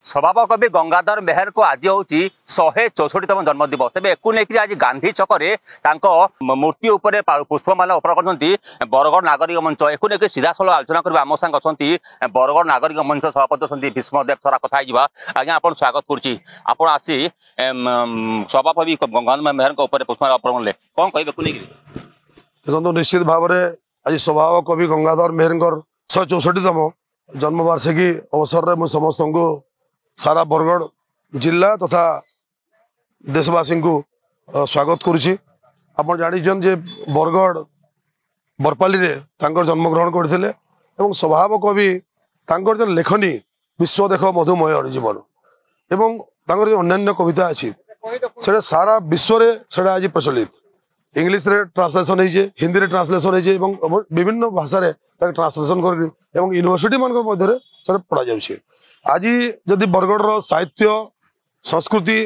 स्वभाव कवि गंगाधर मेहर को आज हूँ 164तम जन्मदिवस तेज एक नहीं आज गांधी छकरे मूर्ति उपर पुष्पमाला अर्पण कर बरगढ़ नागरिक मंच एक नहीं सीधा साल आलोचना करवा आम सांग अच्छा बरगढ़ नागरिक मंच सभापति अच्छा भीष्मदेव सरा कथा आज्ञा आप स्वागत करुच्ची आप आसी स्वभाव कवि गंगाधर मेहर पुष्पमाला अर्पण कले कौन कहे देखो निश्चित भाव में आज स्वभाव कवि गंगाधर मेहर 164तम जन्मवार्षिकी अवसर में मुझे समस्त को सारा बरगढ़ जिला तथा देशवासी को स्वागत करुच्ची। आप जान जे बरगढ़ बरपाली रे जन्मग्रहण करते स्वभाव कवि जो लेखनी विश्व देख मधुमय जीवन एवं जो अन्य कविता अच्छी से सारा विश्व से आज प्रचलित इंग्लिश रे ट्रांसलेशन है हिंदी रे ट्रांसलेशन है विभिन्न भाषा ट्रांसलेशन कर यूनिवर्सिटी मान मध्य पढ़ा जाए। आज जदि बरगढ़ साहित्य संस्कृति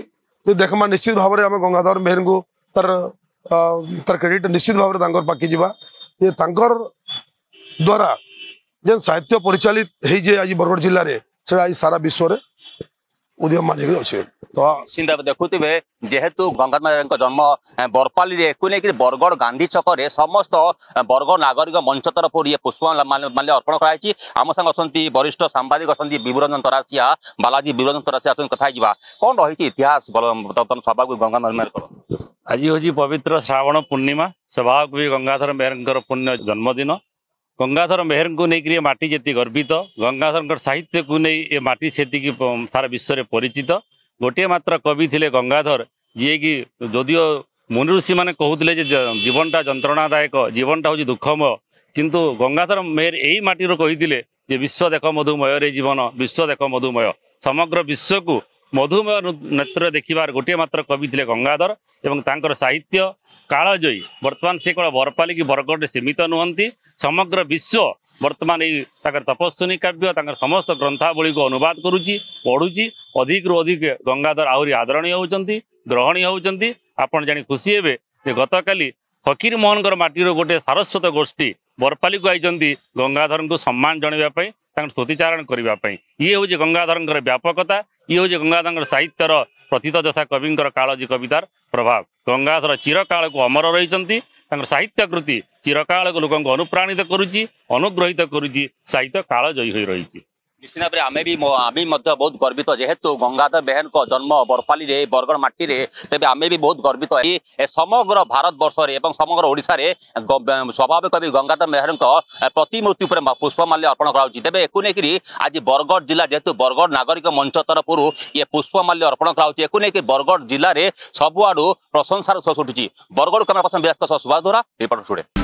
जो देखमा निश्चित भाव में आम गंगाधर मेहर को तार क्रेडिट निश्चित भाव में पाखी जावा ये द्वारा जेन साहित्य परिचालित है आज बरगढ़ जिले में से आज सारा विश्व में उद्यम मानिक अच्छे। तो देखुवे जेहेतु गंगाधर जन्म बरपाली एक नहीं बरगढ़ गांधी छकरे समस्त बरगढ़ नागरिक मंच तरफ ये पुष्पमाल्य अर्पण कराई आम संग अच्छा वरिष्ठ सांबादिक अच्छा विवरंजन तरासिया बालाजी विवरंजन तरासिया कथा कौन रही इतिहास स्वभाव गंगाधर मेहर आज हूँ पवित्र श्रावण पूर्णिमा स्वभाव कवि गंगाधर मेहर पुण्य जन्मदिन गंगाधर मेहर को लेकर माटी जी गर्वित गंगाधर साहित्य को नहीं ये माटी से सारा विश्व में परिचित गोटे मात्र कवि थे गंगाधर जी कि जदियो मुनि ऋषि मैंने कहते जीवनटा जंत्रणादायक जीवनटा हूँ दुखमय किंतु गंगाधर मेहर यही माटीर कही विश्व देख मधुमय रे जीवन विश्व देख मधुमय समग्र विश्व को मधुमय नेत्र देखिबार गोटे मात्र कवि थे गंगाधर एवं तांकर साहित्य कालजयी बर्तमान से केवल बरपाली की बरगढ़ सीमित नुहति समग्र विश्व बर्तमान ये तपस्विनी काव्य समस्त ग्रंथावली को अनुवाद करुच्ची पढ़ुची अधिक रु अधिक गंगाधर आहरी आदरणीय होती ग्रहणीय होती आपड़ जानी खुशी हे गत काली फकीर मोहन माटीर गोटे सारस्वत गोष्ठी बरपाली को आई गंगाधर को सम्मान जनवाई स्तुतिचारण करने ये हूँ गंगाधर व्यापकता ये हूँ गंगाधर साहित्यर प्रथितदशा कविंर कालजी कवितार प्रभाव गंगाधर चिरकाल को अमर रही साहित्य कृति चिरकाल को लोक अनुप्राणित करुच्ची अनुग्रहित करुच्ची साहित्य कालजयी हो रही। निश्चित भाव आम बहुत गर्वित जेहेतु गंगाधर मेहर जन्म बरपाली रे बरगढ़ माटी रे तेज आम भी बहुत गर्वित समग्र भारत वर्ष में समग्र ओडिशा रे स्वभाव कवि गंगाधर मेहर प्रतिमूर्ति पुष्पमाल्य अर्पण कराऊँच तेज एक नहीं आज बरगढ़ जिला जेहेतु बरगढ़ नागरिक मंच तरफ ये पुष्पमाल्य अर्पण कराऊँच एक नहीं बरगढ़ जिले में सबुआड़ प्रशंसार छुटुची Bargarh camera person Subhash Dhora report studio.